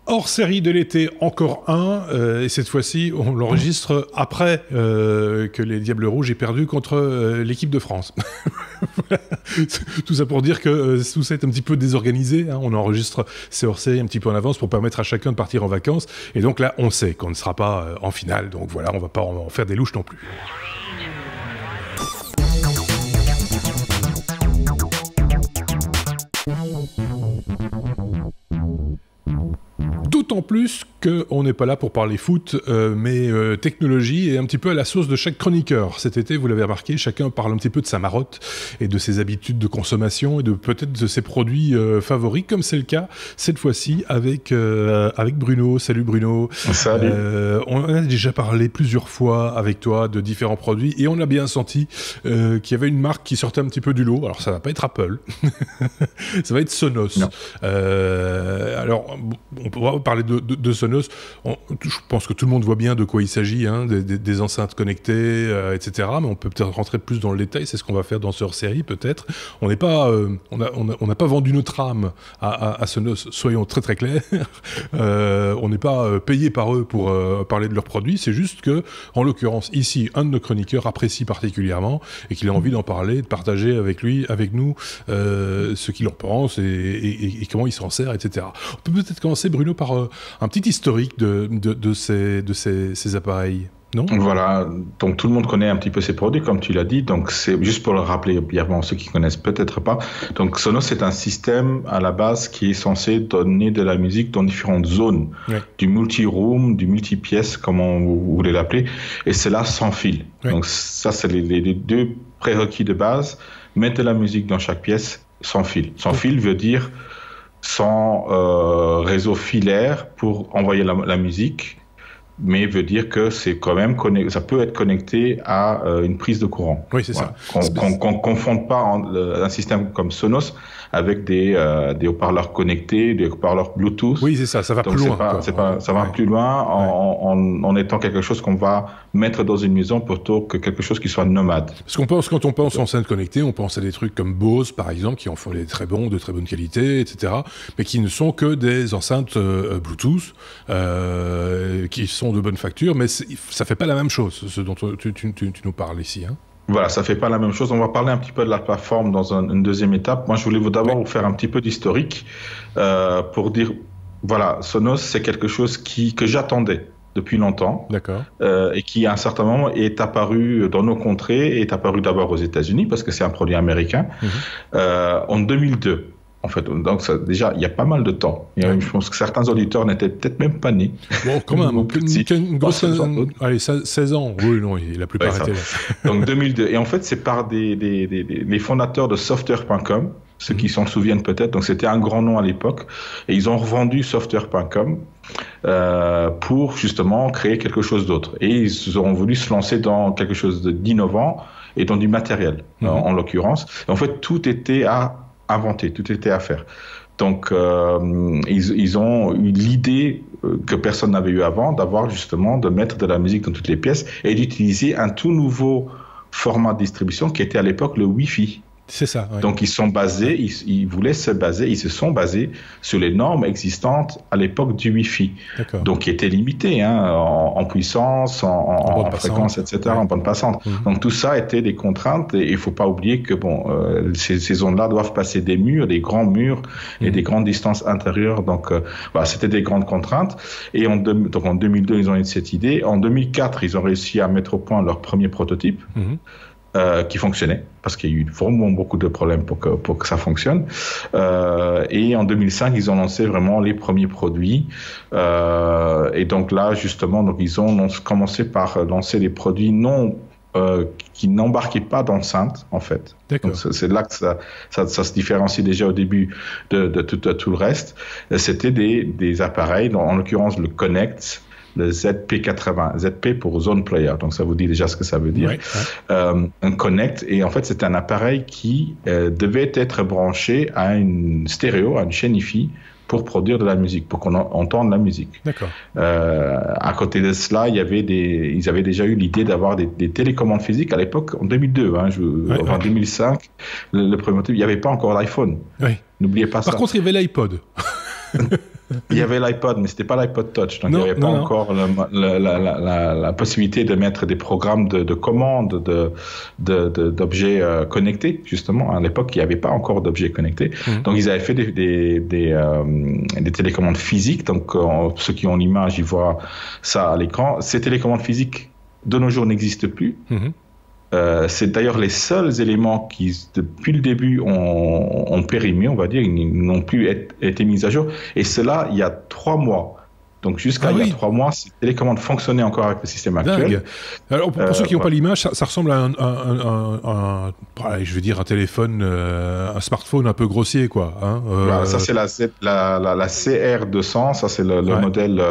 Hors série de l'été, encore un, et cette fois-ci, on l'enregistre après que les Diables Rouges aient perdu contre l'équipe de France. Tout ça pour dire que tout ça est un petit peu désorganisé, hein. On enregistre ces hors-séries un petit peu en avance pour permettre à chacun de partir en vacances, et donc là, on sait qu'on ne sera pas en finale, donc voilà, on va pas en faire des louches non plus. D'autant plus qu'on n'est pas là pour parler foot, mais technologie et un petit peu à la sauce de chaque chroniqueur. Cet été, vous l'avez remarqué, chacun parle un petit peu de sa marotte et de ses habitudes de consommation et de peut-être de ses produits favoris, comme c'est le cas cette fois-ci avec Bruno. Salut Bruno. Salut. On a déjà parlé plusieurs fois avec toi de différents produits et on a bien senti qu'il y avait une marque qui sortait un petit peu du lot. Alors ça va pas être Apple, ça va être Sonos. Alors on pourra parler de Sonos. Je pense que tout le monde voit bien de quoi il s'agit, hein, des enceintes connectées, etc. Mais on peut peut-être rentrer plus dans le détail. C'est ce qu'on va faire dans ce hors-série, peut-être. On n'est pas, on n'a pas vendu notre âme à Sonos. Soyons très très clairs. On n'est pas payé par eux pour parler de leurs produits. C'est juste que, en l'occurrence, ici, un de nos chroniqueurs apprécie particulièrement et qu'il a envie d'en parler, de partager avec nous, ce qu'il en pense et comment il s'en sert, etc. On peut peut-être commencer, Bruno, par un petit historique de ces appareils, non ? Voilà, donc tout le monde connaît un petit peu ces produits, comme tu l'as dit, donc c'est juste pour le rappeler brièvement, ceux qui connaissent peut-être pas. Donc Sonos, c'est un système à la base qui est censé donner de la musique dans différentes zones, du multi-room, du multi-pièce, comment vous voulez l'appeler, et c'est là sans fil. Donc ça, c'est les deux prérequis de base, mettre de la musique dans chaque pièce sans fil. Sans fil veut dire sans réseau filaire pour envoyer la musique, mais veut dire que c'est quand même ça peut être connecté à une prise de courant. Oui, c'est ça. Qu'on confonde pas un système comme Sonos avec des haut-parleurs connectés, des haut-parleurs Bluetooth. Oui, c'est ça. Ça va donc plus loin. Ça va plus loin en étant quelque chose qu'on va mettre dans une maison plutôt que quelque chose qui soit nomade. Parce quand on pense enceinte connectée, on pense à des trucs comme Bose, par exemple, qui en font de très bonne qualité, etc., mais qui ne sont que des enceintes Bluetooth, qui sont de bonne facture, mais ça fait pas la même chose, ce dont tu nous parles ici, hein. Voilà, ça fait pas la même chose. On va parler un petit peu de la plateforme dans une deuxième étape. Moi, je voulais d'abord vous faire un petit peu d'historique pour dire, voilà, Sonos, c'est quelque chose que j'attendais depuis longtemps. D'accord. Et qui, à un certain moment, est apparu dans nos contrées, est apparu d'abord aux États-Unis, parce que c'est un produit américain, en 2002. En fait, donc déjà, il y a pas mal de temps. Je pense que certains auditeurs n'étaient peut-être même pas nés. Bon, quand même, une grosse... Allez, 16 ans. Oui, non, la plupart étaient là. Donc 2002. Et en fait, c'est par les fondateurs de Software.com, ceux qui s'en souviennent peut-être. Donc c'était un grand nom à l'époque. Et ils ont revendu Software.com pour justement créer quelque chose d'autre. Et ils ont voulu se lancer dans quelque chose d'innovant et dans du matériel, en l'occurrence. Et en fait, tout était à inventer, tout était à faire. Donc, ils ont eu l'idée que personne n'avait eu avant, d'avoir justement, de mettre de la musique dans toutes les pièces et d'utiliser un tout nouveau format de distribution qui était à l'époque le Wi-Fi. C'est ça. Ouais. Donc ils sont basés, ils se sont basés sur les normes existantes à l'époque du Wi-Fi. D'accord. Donc qui étaient limitées en puissance, en fréquence, etc., en bande passante. Donc tout ça était des contraintes et il faut pas oublier que ces ondes-là doivent passer des murs, des grands murs et des grandes distances intérieures. Donc c'était des grandes contraintes. Et donc en 2002 ils ont eu cette idée. En 2004 ils ont réussi à mettre au point leur premier prototype. Qui fonctionnait, parce qu'il y a eu vraiment beaucoup de problèmes pour que ça fonctionne. Et en 2005, ils ont lancé vraiment les premiers produits. Et donc là, justement, ils ont commencé par lancer des produits qui n'embarquaient pas d'enceinte, en fait. D'accord. Donc c'est là que ça se différencie déjà au début de tout le reste. C'était des appareils, en l'occurrence le Connect, le ZP80, ZP pour Zone Player, donc ça vous dit déjà ce que ça veut dire. Un Connect, et en fait c'est un appareil qui devait être branché à une stéréo, à une chaîne Hi-Fi, pour produire de la musique, pour qu'on entende la musique. D'accord. À côté de cela, ils avaient déjà eu l'idée d'avoir des télécommandes physiques à l'époque, en 2002, en 2005, le premier motif, il n'y avait pas encore l'iPhone. N'oubliez pas ça. Par contre, il y avait l'iPod. Il y avait l'iPod, mais c'était pas l'iPod Touch, donc il n'y avait pas encore la possibilité de mettre des programmes de commande d'objets connectés, justement. À l'époque, il n'y avait pas encore d'objets connectés. Donc ils avaient fait des télécommandes physiques. Donc ceux qui ont l'image, ils voient ça à l'écran. Ces télécommandes physiques, de nos jours, n'existent plus. C'est d'ailleurs les seuls éléments qui, depuis le début, ont périmé, on va dire, ils n'ont plus été mis à jour. Et cela, il y a 3 mois. Donc jusqu'à il y a 3 mois, ces télécommandes fonctionnaient encore avec le système actuel. Dingue. Alors pour ceux qui n'ont pas l'image, ça ressemble à je vais dire un téléphone, un smartphone un peu grossier, quoi. Hein, voilà, ça c'est la CR200, ça c'est le modèle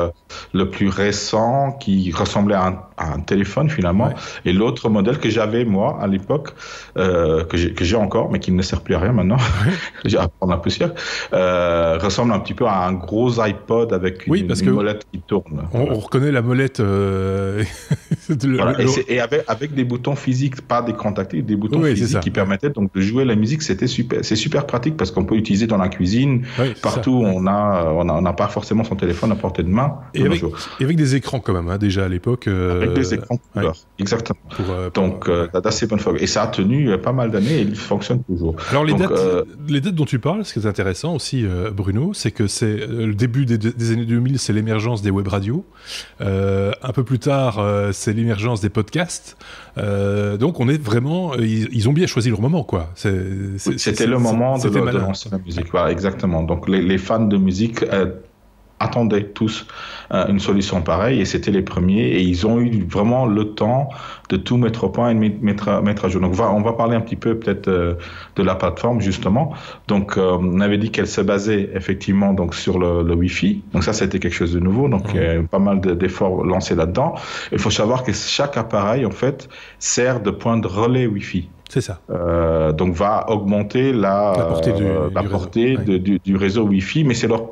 le plus récent qui ressemblait à un téléphone finalement. Et l'autre modèle que j'avais moi à l'époque, que j'ai encore, mais qui ne sert plus à rien maintenant, j'ai à prendre la poussière, ressemble un petit peu à un gros iPod avec une molette qui tourne. On reconnaît la molette. Et avec des boutons physiques, pas d'écran tactile, des boutons physiques qui permettaient donc de jouer la musique. C'était super. C'est super pratique parce qu'on peut l'utiliser dans la cuisine, partout où on n'a pas forcément son téléphone à portée de main. Et avec des écrans quand même, hein, déjà à l'époque. Avec des écrans couleur, exactement. Donc d'assez bonne forme. Et ça a tenu pas mal d'années et il fonctionne toujours. Alors les dates dont tu parles, ce qui est intéressant aussi, Bruno, c'est que c'est le début des années 2000, c'est l'émergence des web radios. Un peu plus tard, c'est l'émergence des podcasts. Donc on est vraiment, ils ont bien choisi leur moment, quoi. C'était le moment de lancer la musique. Voilà, exactement. Donc les fans de musique attendaient tous une solution pareille et c'était les premiers et ils ont eu vraiment le temps de tout mettre au point et de mettre à jour. Donc on va parler un petit peu peut-être de la plateforme justement. Donc on avait dit qu'elle se basait effectivement donc sur le Wi-Fi. Donc ça c'était quelque chose de nouveau. Donc il y a pas mal d'efforts lancés là-dedans. Il faut savoir que chaque appareil en fait sert de point de relais Wi-Fi. C'est ça. Donc va augmenter la portée du réseau Wi-Fi, mais c'est leur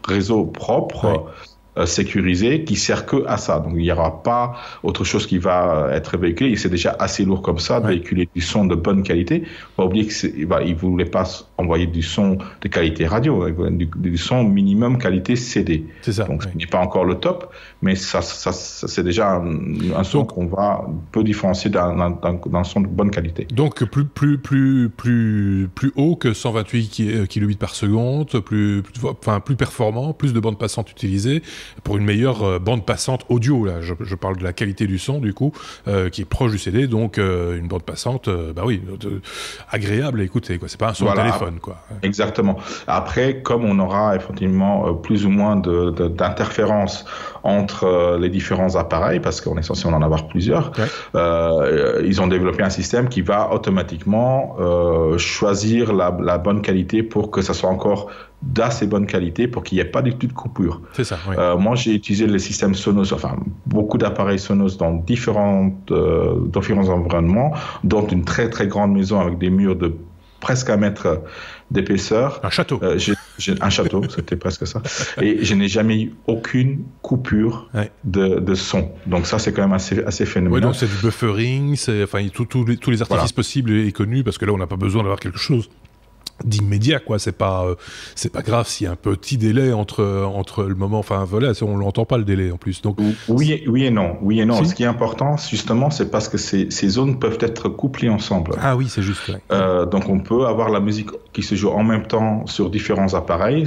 réseau propre, sécurisé, qui sert que à ça. Donc il n'y aura pas autre chose qui va être véhiculé. Et c'est déjà assez lourd comme ça de véhiculer du son de bonne qualité. Faut pas oublier qu'ils ne voulaient pas envoyer du son de qualité radio, du son minimum qualité CD. C'est ça. Donc ce n'est pas encore le top, mais ça c'est déjà un son qu'on peut différencier d'un son de bonne qualité. Donc plus haut que 128 kilobits par seconde, plus performant, plus de bandes passantes utilisées pour une meilleure bande passante audio. Là, je parle de la qualité du son du coup, qui est proche du CD, donc une bande passante, agréable à écouter, quoi. C'est pas un son de téléphone, quoi. Exactement. Après, comme on aura effectivement plus ou moins d'interférences entre les différents appareils, parce qu'on est censé en avoir plusieurs, ils ont développé un système qui va automatiquement choisir la bonne qualité pour que ça soit encore d'assez bonne qualité pour qu'il n'y ait pas du tout de coupure. C'est ça, oui. Moi, j'ai utilisé le système Sonos, enfin, beaucoup d'appareils Sonos dans différents environnements, dont une très, très grande maison avec des murs de presque 1 mètre d'épaisseur. Un château. Un château, c'était presque ça. Et je n'ai jamais eu aucune coupure de son. Donc ça, c'est quand même assez phénoménal. Oui, donc c'est du buffering, tous les artifices possibles et connus, parce que là, on n'a pas besoin d'avoir quelque chose d'immédiat, quoi. C'est pas grave s'il y a un petit délai entre le moment, enfin voilà, on l'entend pas le délai en plus. Donc oui et non. Si. Ce qui est important justement, c'est parce que ces zones peuvent être couplées ensemble. Ah oui, c'est juste. Donc on peut avoir la musique qui se joue en même temps sur différents appareils,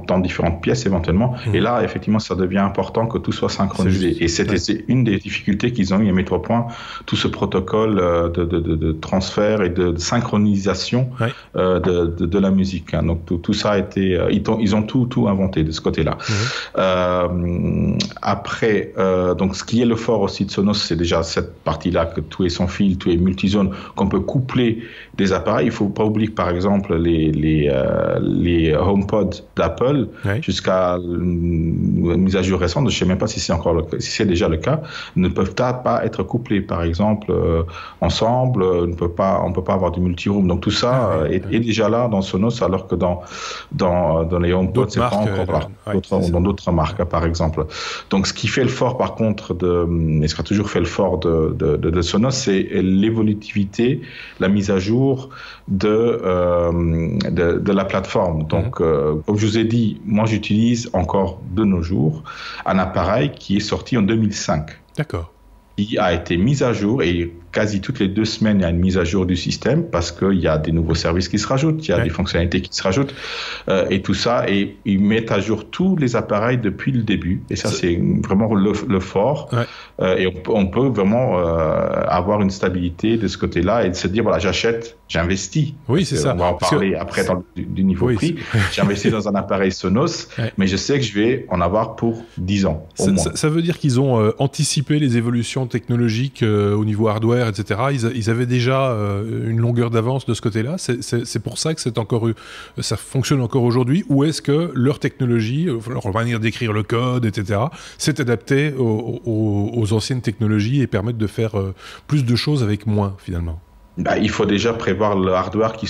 dans différentes pièces éventuellement. Et là, effectivement, ça devient important que tout soit synchronisé. Et c'est une des difficultés qu'ils ont eu à mettre au point, tout ce protocole de transfert et de synchronisation de la musique. Hein. Donc tout ça a été, ils ont tout inventé de ce côté-là. Après, donc ce qui est le fort aussi de Sonos, c'est déjà cette partie-là que tout est sans fil, tout est multizone, qu'on peut coupler des appareils. Il faut pas oublier que par exemple les HomePod d'Apple, jusqu'à une mise à jour récente, je sais même pas si c'est déjà le cas, ne peuvent pas être couplés par exemple ensemble. On peut pas avoir du multiroom. Donc tout ça est déjà déjà là dans Sonos, alors que dans les HomePod, c'est pas encore là. Dans d'autres marques, par exemple. Donc, ce qui fait le fort, par contre, et ce qui a toujours fait le fort de Sonos, c'est l'évolutivité, la mise à jour de la plateforme. Donc, comme je vous ai dit, moi, j'utilise encore de nos jours un appareil qui est sorti en 2005. D'accord. Qui a été mis à jour, et quasi toutes les 2 semaines, il y a une mise à jour du système parce qu'il y a des nouveaux services qui se rajoutent, il y a des fonctionnalités qui se rajoutent, et tout ça, et ils mettent à jour tous les appareils depuis le début, et ça c'est vraiment le fort, et on peut vraiment avoir une stabilité de ce côté-là et de se dire, voilà, j'achète, j'investis. Oui, c'est ça. On va en parler après du niveau prix. J'ai investi dans un appareil Sonos, mais je sais que je vais en avoir pour 10 ans, au moins. Ça veut dire qu'ils ont anticipé les évolutions technologiques au niveau hardware, etc. Ils avaient déjà une longueur d'avance de ce côté-là. C'est pour ça que ça fonctionne encore aujourd'hui. Ou est-ce que leur technologie, leur manière d'écrire le code, etc., s'est adaptée aux anciennes technologies et permettent de faire plus de choses avec moins, finalement? Il faut déjà prévoir le hardware qui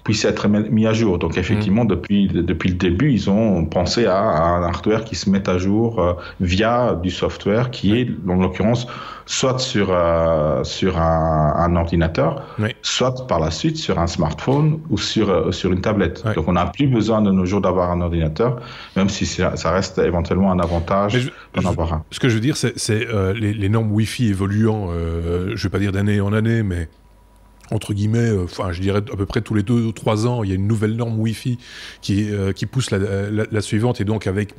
puisse être mis à jour. Donc effectivement, depuis le début, ils ont pensé à un hardware qui se met à jour via du software qui est, en l'occurrence, soit sur un ordinateur, soit par la suite sur un smartphone ou sur une tablette. Donc on n'a plus besoin de nos jours d'avoir un ordinateur, même si ça reste éventuellement un avantage d'en avoir un. Ce que je veux dire, c'est les normes Wi-Fi évoluant, je ne vais pas dire d'année en année, mais entre guillemets, je dirais à peu près tous les 2 ou 3 ans, il y a une nouvelle norme Wi-Fi qui pousse la suivante, et donc avec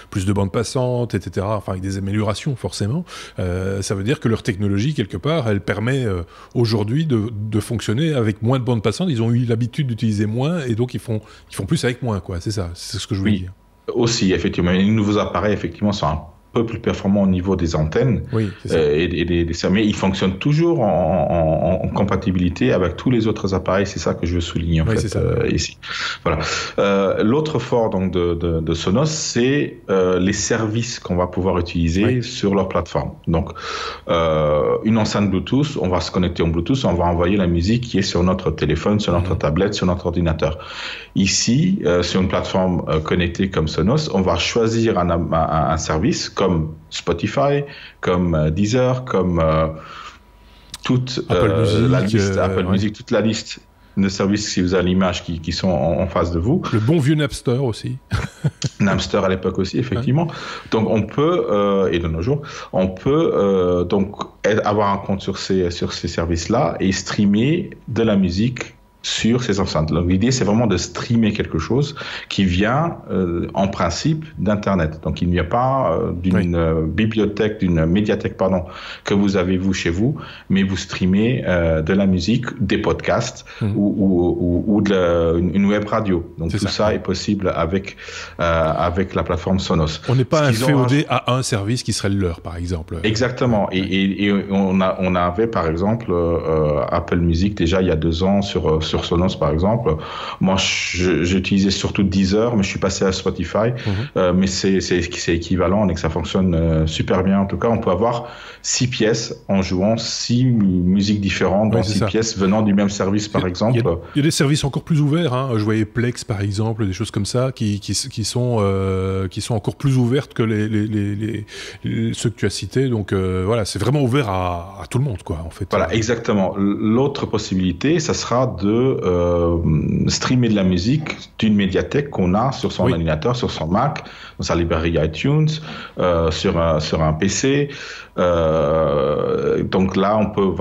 plus de bandes passantes, etc., enfin avec des améliorations forcément. Ça veut dire que leur technologie, quelque part, elle permet aujourd'hui de fonctionner avec moins de bandes passantes. Ils ont eu l'habitude d'utiliser moins, et donc ils font plus avec moins, quoi. C'est ça, c'est ce que je voulais dire. Aussi, effectivement, les nouveaux appareils, effectivement, sont un peu plus performants au niveau des antennes, mais ils fonctionnent toujours en compatibilité avec tous les autres appareils. C'est ça que je veux souligner ici. Voilà. L'autre fort donc de Sonos, c'est les services qu'on va pouvoir utiliser sur leur plateforme. Donc, une enceinte Bluetooth, on va se connecter en Bluetooth, on va envoyer la musique qui est sur notre téléphone, sur notre tablette, sur notre ordinateur. Ici, sur une plateforme connectée comme Sonos, on va choisir un service comme Spotify, comme Deezer, comme toute la liste Apple Music, toute la liste de services, si vous avez l'image, qui sont en face de vous. Le bon vieux Napster aussi. Napster à l'époque aussi, effectivement. Donc on peut, et de nos jours, on peut donc avoir un compte sur ces services-là et streamer de la musique sur ces enceintes. Donc l'idée, c'est vraiment de streamer quelque chose qui vient en principe d'Internet. Donc il n'y a pas d'une bibliothèque, d'une médiathèque, que vous avez vous chez vous, mais vous streamez de la musique, des podcasts ou une web radio. Donc tout ça est possible avec la plateforme Sonos. On n'est pas inféodé à un service qui serait le leur, par exemple. Exactement. Et on avait par exemple Apple Music déjà il y a 2 ans sur Sonos, par exemple. Moi, j'utilisais surtout Deezer, mais je suis passé à Spotify. Mais c'est équivalent et que ça fonctionne super bien. En tout cas, on peut avoir 6 pièces en jouant 6 musiques différentes dans 6 pièces venant du même service, par exemple. Il y a des services encore plus ouverts. Hein. Je voyais Plex, par exemple, des choses comme ça, qui sont encore plus ouvertes que ceux que tu as cités. Donc voilà, c'est vraiment ouvert à tout le monde, quoi, en fait. Voilà, exactement. L'autre possibilité, ça sera de streamer de la musique d'une médiathèque qu'on a sur son ordinateur, sur son Mac, dans sa librairie iTunes, sur un PC. Donc là, on peut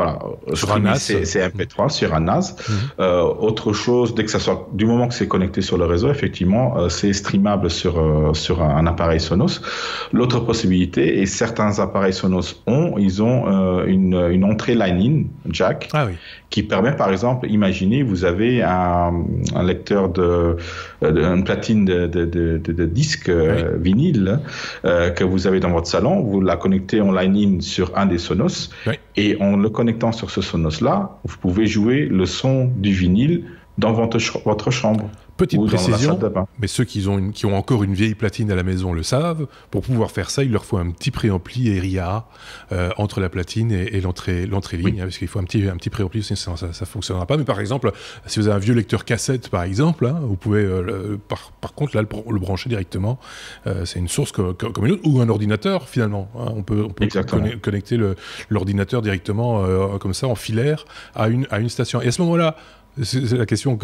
sur un NAS, ces MP3 sur un NAS. Autre chose, du moment que c'est connecté sur le réseau, effectivement, c'est streamable sur un appareil Sonos. L'autre possibilité, et certains appareils Sonos ils ont une entrée line-in jack qui permet, par exemple, imaginez, vous avez un lecteur une platine de disques vinyle que vous avez dans votre salon, vous la connectez en line-in sur un des Sonos, et en le connectant sur ce Sonos-là, vous pouvez jouer le son du vinyle dans votre chambre. Petite précision, mais ceux qui ont encore une vieille platine à la maison le savent, pour pouvoir faire ça, il leur faut un petit préampli ERIA entre la platine et l'entrée ligne, parce qu'il faut un petit préampli, sinon ça ne fonctionnera pas. Mais par exemple, si vous avez un vieux lecteur cassette, par exemple, vous pouvez par contre là le brancher directement. C'est une source comme une autre, ou un ordinateur finalement. On peut connecter l'ordinateur directement comme ça en filaire à une station. Et à ce moment-là, c'est la question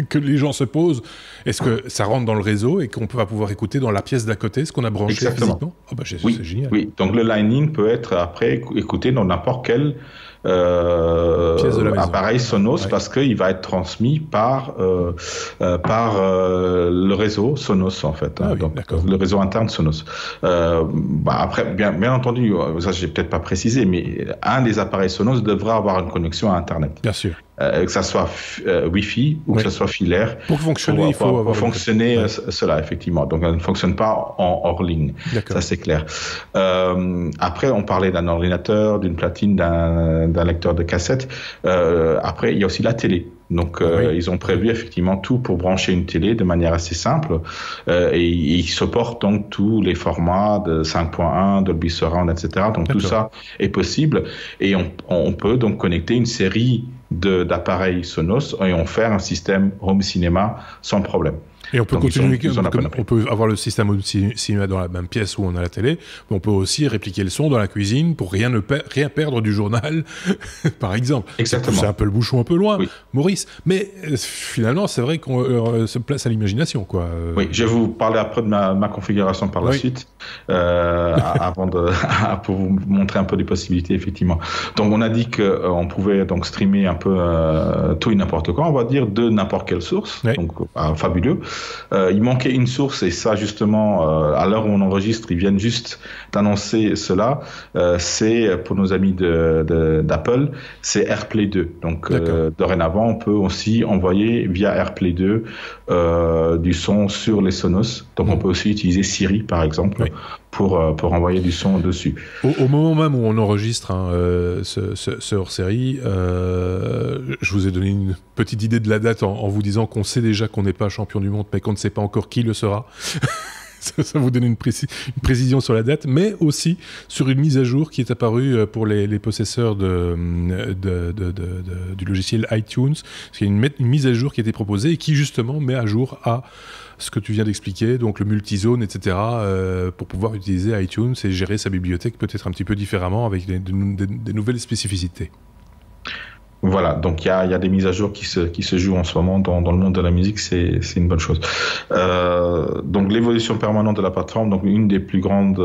que les gens se posent. Est-ce que ça rentre dans le réseau et qu'on va pouvoir écouter dans la pièce d'à côté ce qu'on a branché physiquement? C'est génial. Oui, donc le line-in peut être après écouté dans n'importe quel appareil Sonos, parce qu'il va être transmis par le réseau Sonos en fait, donc le réseau interne Sonos. Après, bien entendu, ça j'ai peut-être pas précisé, mais un des appareils Sonos devra avoir une connexion à Internet. Bien sûr. Que ça soit Wi-Fi ou que ça soit filaire. Pour fonctionner, il faut avoir fonctionner cela, effectivement. Donc, elle ne fonctionne pas en hors ligne. Ça, c'est clair. Après, on parlait d'un ordinateur, d'une platine, d'un lecteur de cassette. Après, il y a aussi la télé. Donc, ils ont prévu effectivement tout pour brancher une télé de manière assez simple. Et ils supportent donc tous les formats de 5.1, Dolby Surround, etc. Donc, tout ça est possible. Et on peut donc connecter une série d'appareils Sonos et on fait un système home cinéma sans problème. Et on peut continuer, on peut avoir le système home cinéma dans la même pièce où on a la télé, mais on peut aussi répliquer le son dans la cuisine pour rien perdre du journal, par exemple. Exactement. C'est un peu le bouchon un peu loin, Maurice. Mais finalement, c'est vrai qu'on se place à l'imagination, quoi. Oui, je vais vous parler après de ma configuration par la suite, avant pour vous montrer un peu des possibilités, effectivement. Donc, on a dit qu'on pouvait donc streamer un peu tout et n'importe quoi, on va dire, de n'importe quelle source. Donc, fabuleux. Il manquait une source, et ça justement à l'heure où on enregistre, ils viennent juste d'annoncer cela, c'est pour nos amis d'Apple, c'est AirPlay 2. Donc dorénavant on peut aussi envoyer via AirPlay 2 du son sur les Sonos. Donc on peut aussi utiliser Siri par exemple pour envoyer du son dessus. Au moment même où on enregistre ce hors-série, je vous ai donné une petite idée de la date en vous disant qu'on sait déjà qu'on n'est pas champion du monde, mais qu'on ne sait pas encore qui le sera. Ça vous donne une précision sur la date, mais aussi sur une mise à jour qui est apparue pour les possesseurs du logiciel iTunes. Il y a une mise à jour qui a été proposée et qui justement met à jour à ce que tu viens d'expliquer, donc le multizone, etc., pour pouvoir utiliser iTunes et gérer sa bibliothèque peut-être un petit peu différemment avec des nouvelles spécificités. Voilà, donc il y a des mises à jour qui se jouent en ce moment dans le monde de la musique, c'est une bonne chose. Donc l'évolution permanente de la plateforme, donc une des plus grandes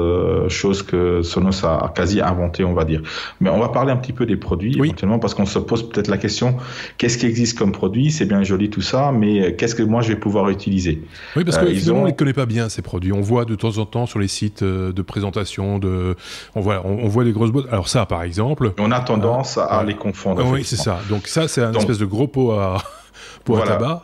choses que Sonos a quasi inventé, on va dire. Mais on va parler un petit peu des produits, éventuellement, parce qu'on se pose peut-être la question, qu'est-ce qui existe comme produit? C'est bien joli tout ça, mais qu'est-ce que moi je vais pouvoir utiliser? Oui, parce que finalement on ne les connaît pas bien, ces produits. On voit de temps en temps sur les sites de présentation, on voit des grosses boîtes. Alors ça, par exemple... On a tendance à les confondre. Oui, c'est ça. Donc ça, c'est un espèce de gros pot à tabac.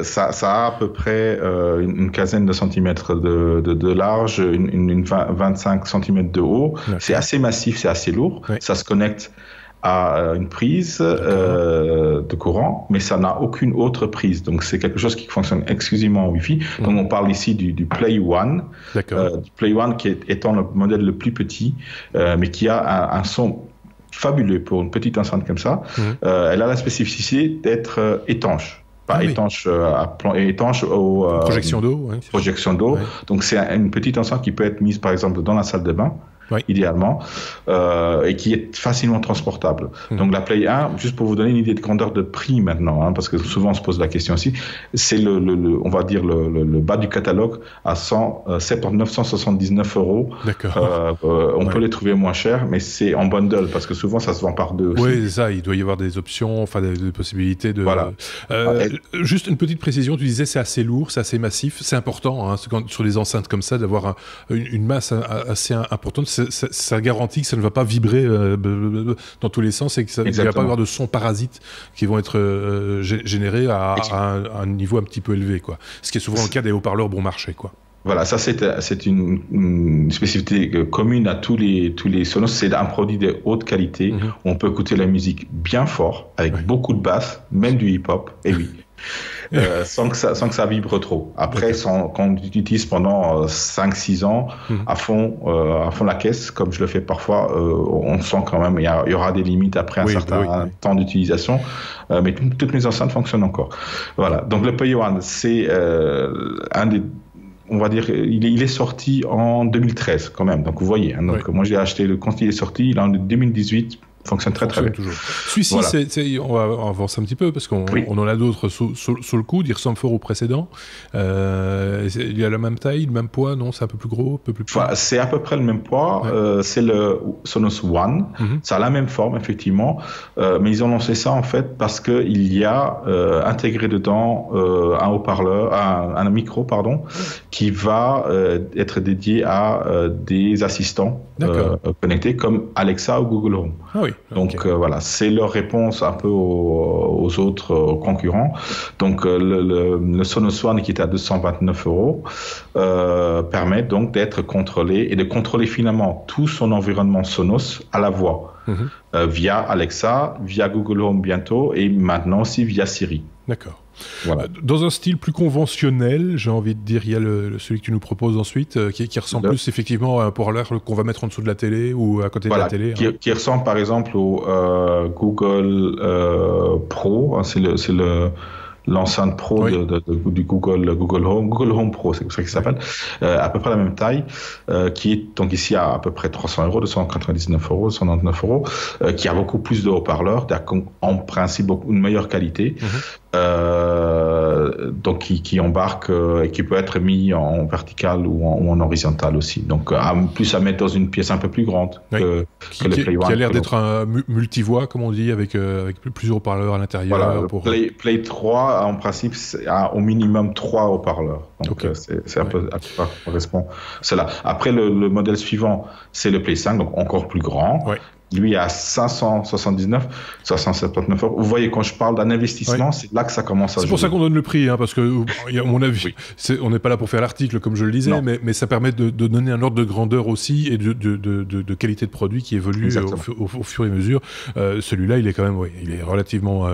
Ça a à peu près une quinzaine de centimètres de large, une 25 centimètres de haut. C'est assez massif, c'est assez lourd. Ça se connecte à une prise de courant, mais ça n'a aucune autre prise. Donc c'est quelque chose qui fonctionne exclusivement en Wi-Fi. Donc on parle ici du Play One. Du Play One qui étant le modèle le plus petit, mais qui a un son fabuleux pour une petite enceinte comme ça. Elle a la spécificité d'être étanche. Pas étanche étanche aux projections d'eau. Projection d'eau. Donc c'est une petite enceinte qui peut être mise par exemple dans la salle de bain. Idéalement, et qui est facilement transportable. Donc la Play 1, juste pour vous donner une idée de grandeur de prix maintenant, parce que souvent on se pose la question aussi, c'est on va dire le bas du catalogue à 979 €. On peut les trouver moins chers, mais c'est en bundle, parce que souvent ça se vend par deux aussi. Oui, c'est ça, il doit y avoir des options, enfin des possibilités de... Voilà. Juste une petite précision, tu disais c'est assez lourd, c'est assez massif, c'est important sur des enceintes comme ça d'avoir une masse assez importante. Ça garantit que ça ne va pas vibrer dans tous les sens et qu'il ne va pas avoir de sons parasites qui vont être générés à un niveau un petit peu élevé, quoi. Ce qui est souvent le cas des haut-parleurs bon marché, quoi. Voilà, ça c'est une spécificité commune à tous les Sonos. C'est un produit de haute qualité. Où on peut écouter la musique bien fort, avec beaucoup de basse, même du hip-hop. Et oui. Sans que ça vibre trop. Après, quand on l'utilise pendant 5-6 ans, à fond la caisse, comme je le fais parfois, on sent quand même il y aura des limites après un certain temps d'utilisation. Mais toutes mes enceintes fonctionnent encore. Voilà. Donc le Player One, c'est un des... On va dire, il est sorti en 2013 quand même. Donc vous voyez, hein, donc moi j'ai acheté quand il est sorti, il est en 2018. Fonctionne très bien. Celui-ci, voilà. On va avancer un petit peu parce qu'on en a d'autres sous le coude. Il ressemble fort au précédent. Il a la même taille, le même poids, non? C'est un peu plus gros, un peu plus petit. Enfin, c'est à peu près le même poids. C'est le Sonos One. Ça a la même forme, effectivement. Mais ils ont lancé ça, en fait, parce qu'il y a intégré dedans un haut-parleur, un micro, pardon, qui va être dédié à des assistants connectés comme Alexa ou Google Home. Ah oui. Donc voilà, c'est leur réponse un peu aux autres concurrents. Donc le Sonos One qui est à 229 €, permet donc d'être contrôlé et de contrôler finalement tout son environnement Sonos à la voix, via Alexa, via Google Home bientôt et maintenant aussi via Siri. D'accord. Voilà. Dans un style plus conventionnel, j'ai envie de dire, il y a celui que tu nous proposes ensuite, qui ressemble plus effectivement à un haut-parleur qu'on va mettre en dessous de la télé ou à côté de la télé. Qui ressemble par exemple au Google Pro, hein, c'est l'enceinte Pro du Google Home Pro, c'est comme ça qu'il s'appelle, à peu près la même taille, qui est donc ici à peu près 300 €, 299 €, 199 €, qui a beaucoup plus de haut-parleurs, en principe une meilleure qualité. Donc qui embarque et qui peut être mis en vertical ou en horizontal aussi. Donc plus à mettre dans une pièce un peu plus grande que le Play One. Qui a l'air d'être un multivoix, comme on dit, avec plusieurs haut-parleurs à l'intérieur. Voilà, Play 3, en principe, a au minimum 3 haut-parleurs. Donc c'est un peu ça correspond. C'est là. Après, le modèle suivant, c'est le Play 5, donc encore plus grand. Lui à 579 €. Vous voyez, quand je parle d'un investissement, c'est là que ça commence à jouer. C'est pour ça qu'on donne le prix, hein, parce que, à mon avis, on n'est pas là pour faire l'article, comme je le disais, mais ça permet de donner un ordre de grandeur aussi et de qualité de produit qui évolue au fur et à mesure. Celui-là, il est quand même, il est relativement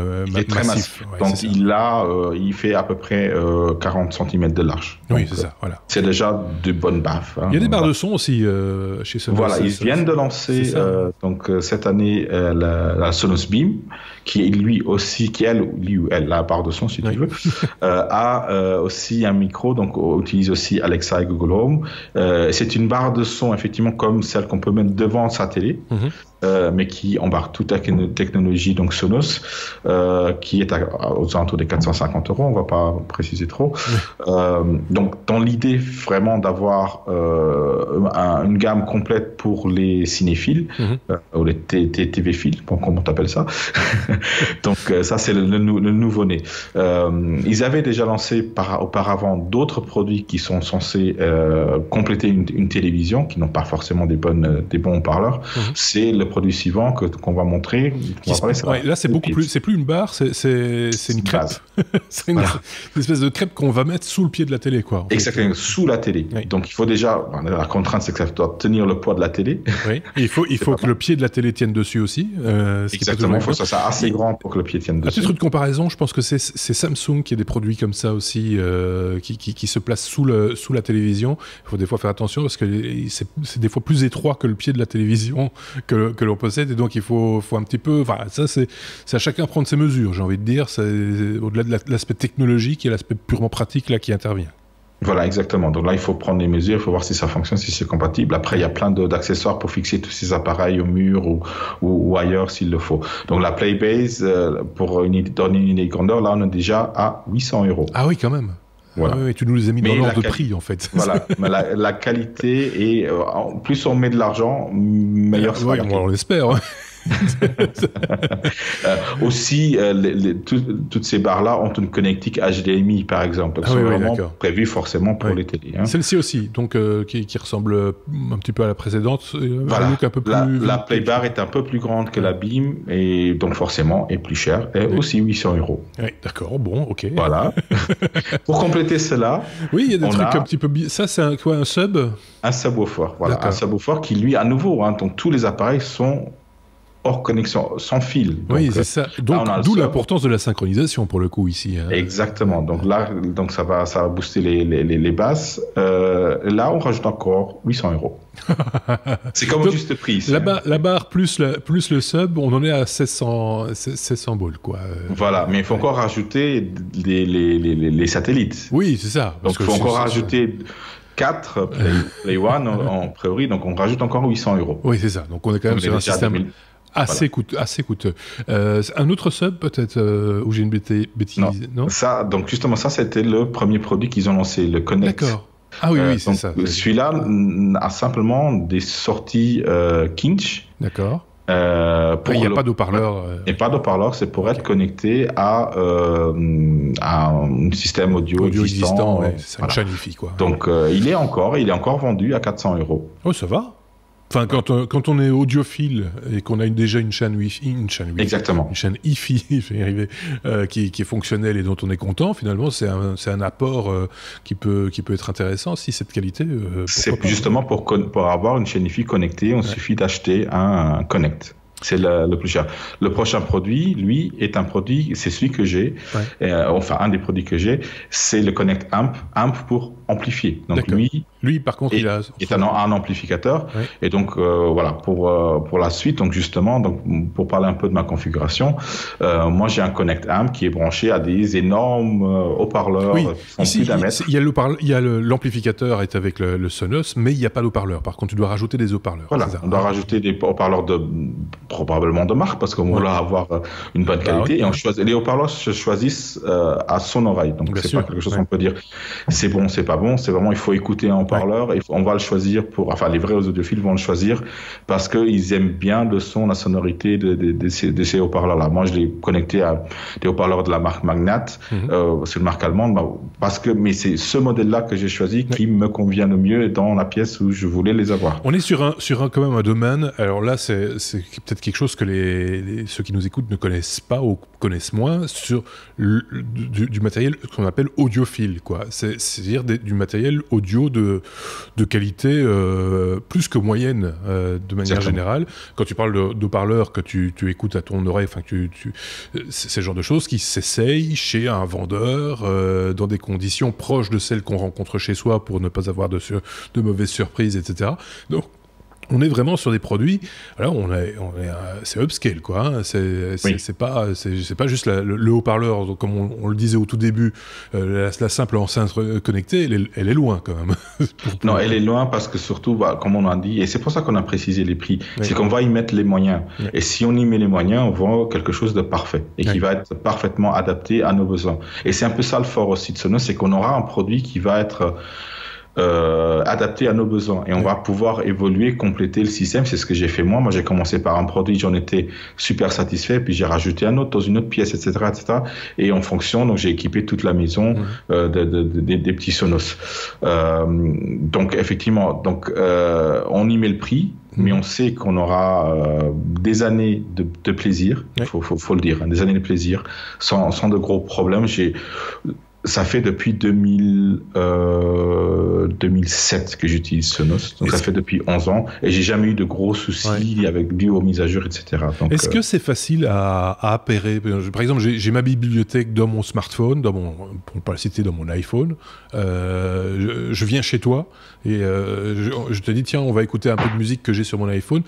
massif. Donc, il fait à peu près 40 cm de large. Oui, c'est ça, voilà. C'est déjà de bonnes baffes. Hein, il y a des barres de son aussi chez Sonos. Voilà, ils viennent de lancer cette année la Sonos Beam, qui est lui aussi, elle, la barre de son si tu veux, a aussi un micro, donc utilise aussi Alexa et Google Home. C'est une barre de son effectivement comme celle qu'on peut mettre devant sa télé. Mais qui embarque toute la technologie donc Sonos, qui est aux alentours des 450 €, on va pas préciser trop. Donc dans l'idée vraiment d'avoir une gamme complète pour les cinéphiles, ou les TV-philes, comment t'appelles ça. Donc ça c'est le nouveau-né. Ils avaient déjà lancé auparavant d'autres produits qui sont censés compléter une télévision, qui n'ont pas forcément des bons haut-parleurs. C'est le produit suivant qu'on va montrer. Là, c'est beaucoup plus. C'est plus une barre, c'est une crêpe. C'est une espèce de crêpe qu'on va mettre sous le pied de la télé, quoi. Exactement, sous la télé. Donc, il faut déjà. La contrainte, c'est que ça doit tenir le poids de la télé. Oui. Il faut que le pied de la télé tienne dessus aussi. Exactement. Il faut que ça soit assez grand pour que le pied tienne dessus. À titre de comparaison, je pense que c'est Samsung qui a des produits comme ça aussi, qui se placent sous la télévision. Il faut des fois faire attention parce que c'est des fois plus étroit que le pied de la télévision que l'on possède, et donc il faut un petit peu, ça c'est à chacun prendre ses mesures, j'ai envie de dire. C'est au-delà de l'aspect technologique et l'aspect purement pratique là qui intervient. Voilà, exactement. Donc là, il faut prendre les mesures, il faut voir si ça fonctionne, si c'est compatible. Après, il y a plein d'accessoires pour fixer tous ces appareils au mur ou ailleurs s'il le faut. Donc la Playbase, pour donner une idée de grandeur, là on est déjà à 800 €. Ah oui, quand même. Voilà. Ah oui, tu nous les as mis dans l'ordre de prix, en fait. Voilà, mais la qualité, et plus on met de l'argent, meilleur sera la qualité. On l'espère. Aussi, toutes ces barres-là ont une connectique HDMI, par exemple. Elles sont vraiment prévues forcément pour les télés. Hein. Celle-ci aussi, donc qui ressemble un petit peu à la précédente. Voilà. Un look un peu plus... La Playbar est un peu plus grande que la Beam et donc forcément est plus chère. Et aussi 800 €. Oui, d'accord, bon, ok. Voilà. Pour compléter cela... Oui, il y a des trucs un petit peu... Ça, c'est un sub? Un subwoofer, voilà. Un subwoofer qui, lui, à nouveau, hein, donc tous les appareils sont hors connexion, sans fil. Oui, c'est ça. Donc, d'où l'importance de la synchronisation, pour le coup, ici. Hein. Exactement. Donc là, ça va booster les basses. Là, on rajoute encore 800 €. C'est comme au juste prix. Ici, la barre plus le sub, on en est à 1600 balles, quoi. Voilà, mais il faut encore rajouter les satellites. Oui, c'est ça. Donc, il faut encore rajouter 4 Play One en priori, donc on rajoute encore 800 €. Oui, c'est ça. Donc, on est quand même sur un système... Assez coûteux. Un autre sub, peut-être, où j'ai une bêtise, non ça, donc justement, ça, c'était le premier produit qu'ils ont lancé, le Connect. D'accord. Ah oui, c'est ça. Celui-là a simplement des sorties Kinch. D'accord. Il n'y a pas d'haut-parleur. Il n'y a pas d'haut-parleur, c'est pour être connecté à un système audio existant. C'est une chaîne Wi-Fi, quoi. Donc, il est encore vendu à 400 €. Oh, ça va. Enfin, quand on est audiophile et qu'on a déjà une chaîne Wi-Fi, exactement, une chaîne Hi-Fi, je vais y arriver, qui est fonctionnelle et dont on est content, finalement, c'est un apport qui peut être intéressant si cette qualité. C'est justement pour avoir une chaîne Hi-Fi connectée, il suffit d'acheter un Connect. C'est le plus cher. Le prochain produit, lui, est un produit, c'est celui que j'ai, enfin un des produits que j'ai, c'est le Connect Amp pour amplifier. Donc lui, par contre, il est un amplificateur. Ouais. Et donc voilà, pour la suite, donc justement, donc pour parler un peu de ma configuration, moi j'ai un Connect Amp qui est branché à des énormes haut-parleurs. Oui, ici il y a l'amplificateur est avec le Sonos, mais il n'y a pas d'haut-parleur. Par contre, tu dois rajouter des haut-parleurs. Voilà, on doit rajouter des haut-parleurs probablement de marque parce qu'on veut avoir une bonne qualité et on choisit les haut-parleurs se choisissent à son oreille, donc c'est pas quelque chose qu'on peut dire c'est bon, c'est pas bon, c'est vraiment il faut écouter un haut-parleur et on va le choisir les vrais audiophiles vont le choisir parce qu'ils aiment bien le son, la sonorité de ces haut-parleurs là. Moi je l'ai connecté à des haut-parleurs de la marque Magnat, c'est une marque allemande, mais c'est ce modèle là que j'ai choisi qui me convient le mieux dans la pièce où je voulais les avoir. On est sur quand même un domaine, alors là c'est peut-être quelque chose que ceux qui nous écoutent ne connaissent pas ou connaissent moins sur du matériel qu'on appelle audiophile, quoi. C'est-à-dire du matériel audio de qualité plus que moyenne de manière générale. Quand tu parles d'haut-parleurs que tu écoutes à ton oreille, enfin c'est le genre de choses qui s'essayent chez un vendeur dans des conditions proches de celles qu'on rencontre chez soi pour ne pas avoir de mauvaises surprises, etc. Donc on est vraiment sur des produits. Alors c'est upscale, quoi. Hein. C'est pas juste le haut-parleur. Donc, comme on le disait au tout début, la simple enceinte connectée, elle est loin quand même. Non, elle est loin parce que surtout, comme on a dit, et c'est pour ça qu'on a précisé les prix, c'est qu'on va y mettre les moyens. Et si on y met les moyens, on voit quelque chose de parfait et qui va être parfaitement adapté à nos besoins. Et c'est un peu ça le fort aussi de Sonos, c'est qu'on aura un produit qui va être adapté à nos besoins et on va pouvoir évoluer, compléter le système. C'est ce que j'ai fait moi. Moi, j'ai commencé par un produit, j'en étais super satisfait, puis j'ai rajouté un autre dans une autre pièce, etc., etc. Et en fonction, donc j'ai équipé toute la maison des petits Sonos. Donc effectivement, on y met le prix. Mais on sait qu'on aura des années de plaisir, faut le dire, des années de plaisir, sans de gros problèmes. Ça fait depuis 2007 que j'utilise Sonos, donc ça fait depuis 11 ans, et j'ai jamais eu de gros soucis dû aux mises à jour, etc. Donc, est-ce que c'est facile à appairer? Par exemple, j'ai ma bibliothèque dans mon smartphone, pour ne pas le citer, dans mon iPhone. Je viens chez toi et je te dis, tiens, on va écouter un peu de musique que j'ai sur mon iPhone.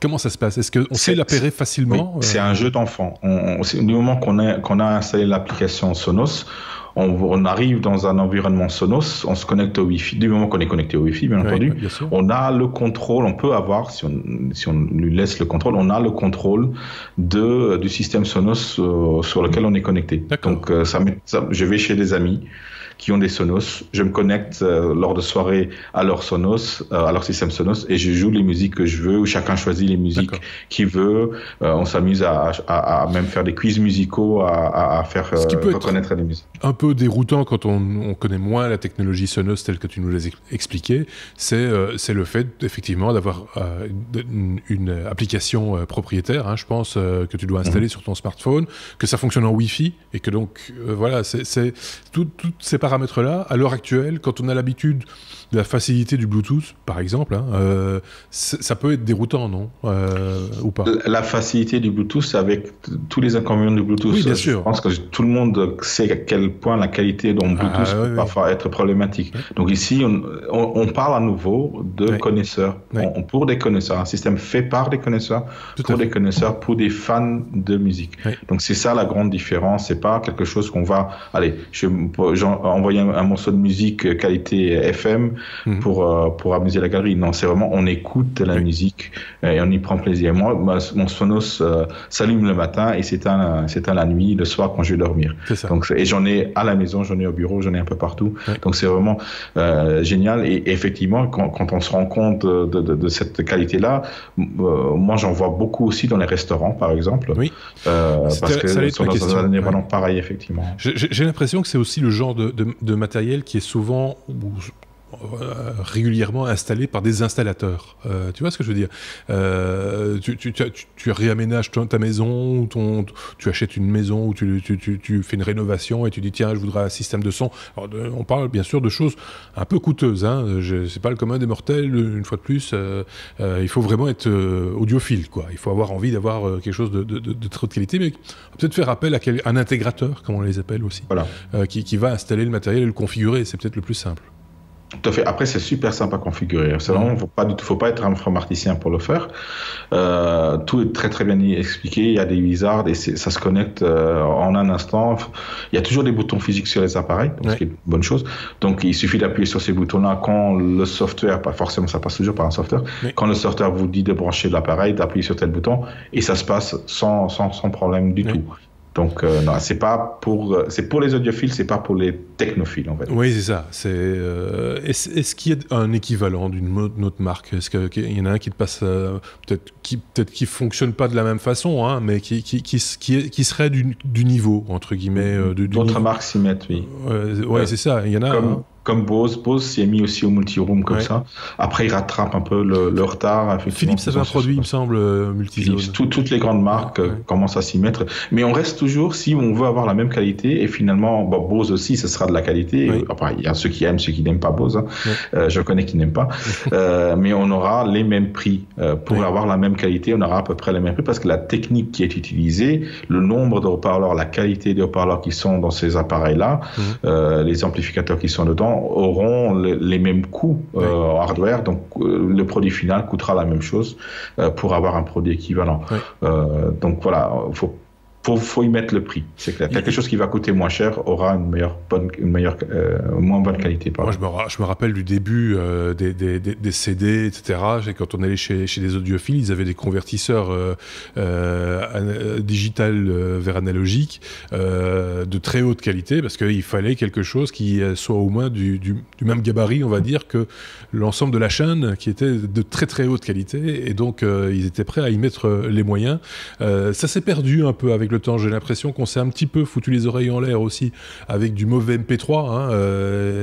Comment ça se passe? Est-ce qu'on sait l'appairer facilement? C'est un jeu d'enfant. Du moment qu'on a installé l'application Sonos, on arrive dans un environnement Sonos, on se connecte au Wi-Fi. Du moment qu'on est connecté au Wi-Fi, bien entendu, on a le contrôle, on peut avoir, si on lui laisse le contrôle, on a le contrôle du système Sonos sur lequel on est connecté. Donc, je vais chez des amis qui ont des Sonos. Je me connecte lors de soirées à leur Sonos, à leur système Sonos, et je joue les musiques que je veux, où chacun choisit les musiques qu'il veut. On s'amuse à même faire des quiz musicaux, à faire reconnaître des musiques. Un peu déroutant quand on connaît moins la technologie Sonos telle que tu nous l'as expliqué, c'est le fait effectivement d'avoir une application propriétaire, hein, je pense, que tu dois installer sur ton smartphone, que ça fonctionne en Wi-Fi, et que donc voilà, c'est tous ces paramètres-là, à l'heure actuelle, quand on a l'habitude de la facilité du Bluetooth, par exemple, hein, ça peut être déroutant, non, ou pas? La facilité du Bluetooth, avec tous les inconvénients du Bluetooth. Oui, bien sûr. Je pense que tout le monde sait à quel point la qualité dans Bluetooth peut parfois être problématique. Oui. Donc ici, on parle à nouveau de connaisseurs. Oui. Pour des connaisseurs, un système fait par des connaisseurs, pour des connaisseurs, pour des fans de musique. Oui. Donc c'est ça la grande différence. C'est pas quelque chose qu'on va... Allez, envoyer un morceau de musique qualité FM pour amuser la galerie. Non, c'est vraiment, on écoute la musique et on y prend plaisir. Moi, mon Sonos s'allume le matin et s'éteint la nuit, le soir quand je vais dormir. Donc, et j'en ai à la maison, j'en ai au bureau, j'en ai un peu partout. Oui. Donc c'est vraiment génial. Et effectivement, quand on se rend compte de cette qualité-là, moi j'en vois beaucoup aussi dans les restaurants, par exemple. Oui. Parce que sont dans un environnement pareil, effectivement. J'ai l'impression que c'est aussi le genre de matériel qui est souvent... régulièrement installé par des installateurs. Tu vois ce que je veux dire? Tu réaménages ta maison, tu achètes une maison ou tu fais une rénovation et tu dis tiens, je voudrais un système de son. Alors, on parle bien sûr de choses un peu coûteuses. Hein. C'est pas le commun des mortels, une fois de plus. Il faut vraiment être audiophile, quoi. Il faut avoir envie d'avoir quelque chose de très haute qualité, mais peut-être faire appel à un intégrateur, comme on les appelle aussi, voilà. Qui va installer le matériel et le configurer. C'est peut-être le plus simple. Tout à fait. Après, c'est super simple à configurer. C'est vraiment, faut pas être un informaticien pour le faire. Tout est très très bien expliqué. Il y a des wizards et ça se connecte en un instant. Il y a toujours des boutons physiques sur les appareils, donc ce qui est une bonne chose. Donc, il suffit d'appuyer sur ces boutons-là quand le software, pas forcément, ça passe toujours par un software. Quand le software vous dit de brancher l'appareil, d'appuyer sur tel bouton et ça se passe sans problème du tout. Donc, non, c'est pour les audiophiles, c'est pas pour les technophiles, en fait. Oui, c'est ça. Est-ce qu'il y a un équivalent d'une autre marque? Est-ce qu'il y en a un qui te passe, peut-être qui fonctionne pas de la même façon, hein, mais qui serait du niveau, entre guillemets, d'autres marques s'y mettent, oui. Ouais, c'est ça. Il y en a. Comme Bose s'y est mis aussi au multi-room comme ça. Après, il rattrape un peu le retard. Philips, c'est un produit, il me semble, multi-zone. Toutes les grandes marques commencent à s'y mettre. Mais on reste toujours, si on veut avoir la même qualité, et finalement, Bose aussi, ce sera de la qualité. Oui. Enfin, il y a ceux qui aiment, ceux qui n'aiment pas Bose. Hein. Je connais qui n'aiment pas. Mais on aura les mêmes prix. Pour avoir la même qualité, on aura à peu près les mêmes prix parce que la technique qui est utilisée, le nombre de haut-parleurs, la qualité des haut-parleurs qui sont dans ces appareils-là, les amplificateurs qui sont dedans, auront les mêmes coûts en hardware, donc le produit final coûtera la même chose pour avoir un produit équivalent. Donc voilà, faut y mettre le prix, c'est clair. Quelque chose qui va coûter moins cher aura une moins bonne qualité. Moi, je me rappelle du début des CD, etc. Quand on allait chez des audiophiles, ils avaient des convertisseurs digital vers analogique de très haute qualité, parce qu'il fallait quelque chose qui soit au moins du même gabarit, on va dire, que l'ensemble de la chaîne, qui était de très très haute qualité, et donc ils étaient prêts à y mettre les moyens. Ça s'est perdu un peu avec le temps. J'ai l'impression qu'on s'est un petit peu foutu les oreilles en l'air aussi avec du mauvais MP3. Hein.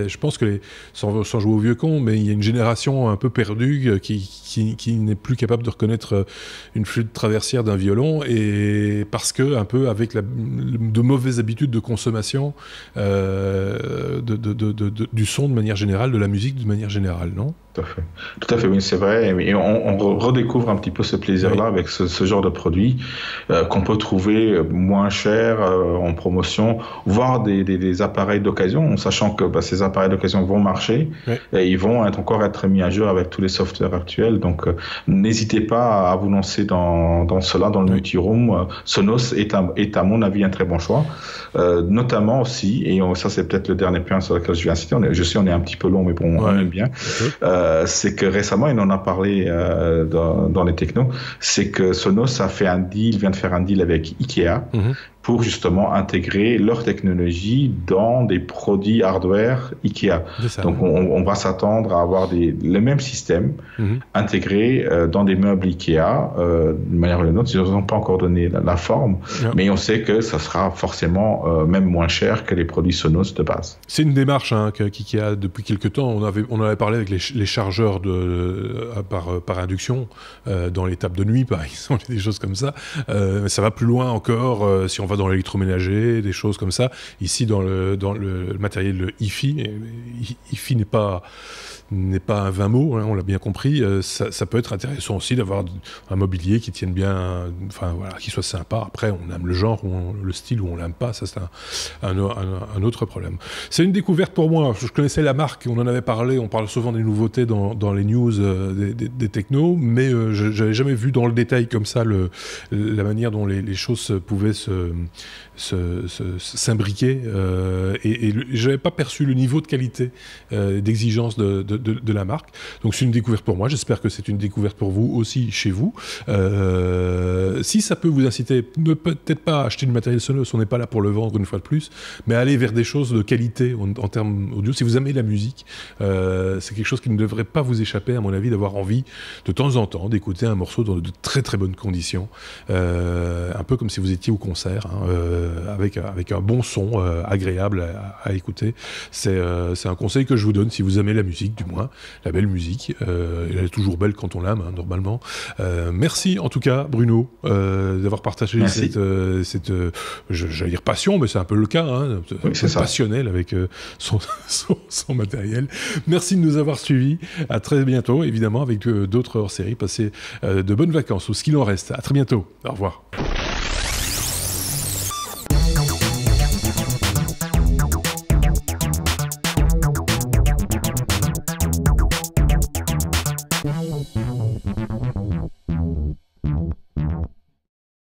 Je pense que sans jouer au vieux con, mais il y a une génération un peu perdue qui n'est plus capable de reconnaître une flûte traversière d'un violon, et parce que un peu avec de mauvaises habitudes de consommation du son de manière générale, de la musique de manière générale, non? Tout à fait, oui, c'est vrai. Et on redécouvre un petit peu ce plaisir-là avec ce genre de produit qu'on peut trouver moins cher en promotion, voire des appareils d'occasion, en sachant que ces appareils d'occasion vont marcher et ils vont encore être mis à jour avec tous les softwares actuels. Donc, n'hésitez pas à vous lancer dans cela, dans le multi-room. Sonos est à mon avis un très bon choix. Notamment aussi, et ça c'est peut-être le dernier point sur lequel je vais insister, je sais on est un petit peu long, mais bon, on aime bien. C'est que récemment, il en a parlé dans les technos, c'est que Sonos vient de faire un deal avec Ikea pour justement intégrer leur technologie dans des produits hardware IKEA. Donc on va s'attendre à avoir les mêmes systèmes intégrés dans des meubles IKEA, d'une manière ou d'une autre. Ils n'ont pas encore donné la forme, mais on sait que ça sera forcément même moins cher que les produits Sonos de base. C'est une démarche qu'IKEA depuis quelques temps. On avait parlé avec les chargeurs par induction dans les tables de nuit, par exemple, des choses comme ça. Mais ça va plus loin encore si on va dans l'électroménager, des choses comme ça. Ici, dans le matériel le hi-fi, hi-fi n'est pas un vain mot, on l'a bien compris. Ça peut être intéressant aussi d'avoir un mobilier qui tienne bien, qui soit sympa. Après, on aime le genre, le style, ou on l'aime pas. Ça, c'est un autre problème. C'est une découverte pour moi. Je connaissais la marque, on en avait parlé. On parle souvent des nouveautés dans les news des technos, mais j'avais jamais vu dans le détail comme ça la manière dont les choses pouvaient s'imbriquer, et je n'avais pas perçu le niveau de qualité, d'exigence de la marque. Donc c'est une découverte pour moi. J'espère que c'est une découverte pour vous aussi chez vous. Si ça peut vous inciter, ne peut-être pas acheter du matériel Sonos, on n'est pas là pour le vendre une fois de plus, mais aller vers des choses de qualité en termes audio. Si vous aimez la musique, c'est quelque chose qui ne devrait pas vous échapper, à mon avis, d'avoir envie de temps en temps d'écouter un morceau dans de très très bonnes conditions, un peu comme si vous étiez au concert, avec un bon son agréable à écouter. C'est un conseil que je vous donne si vous aimez la musique, du moins la belle musique. Elle est toujours belle quand on l'aime, normalement. Merci en tout cas, Bruno, d'avoir partagé cette j'allais dire passion, mais c'est un peu le cas, passionnel avec son matériel. Merci de nous avoir suivis. À très bientôt, évidemment, avec d'autres hors-séries. Passez de bonnes vacances, ou ce qu'il en reste. À très bientôt. Au revoir.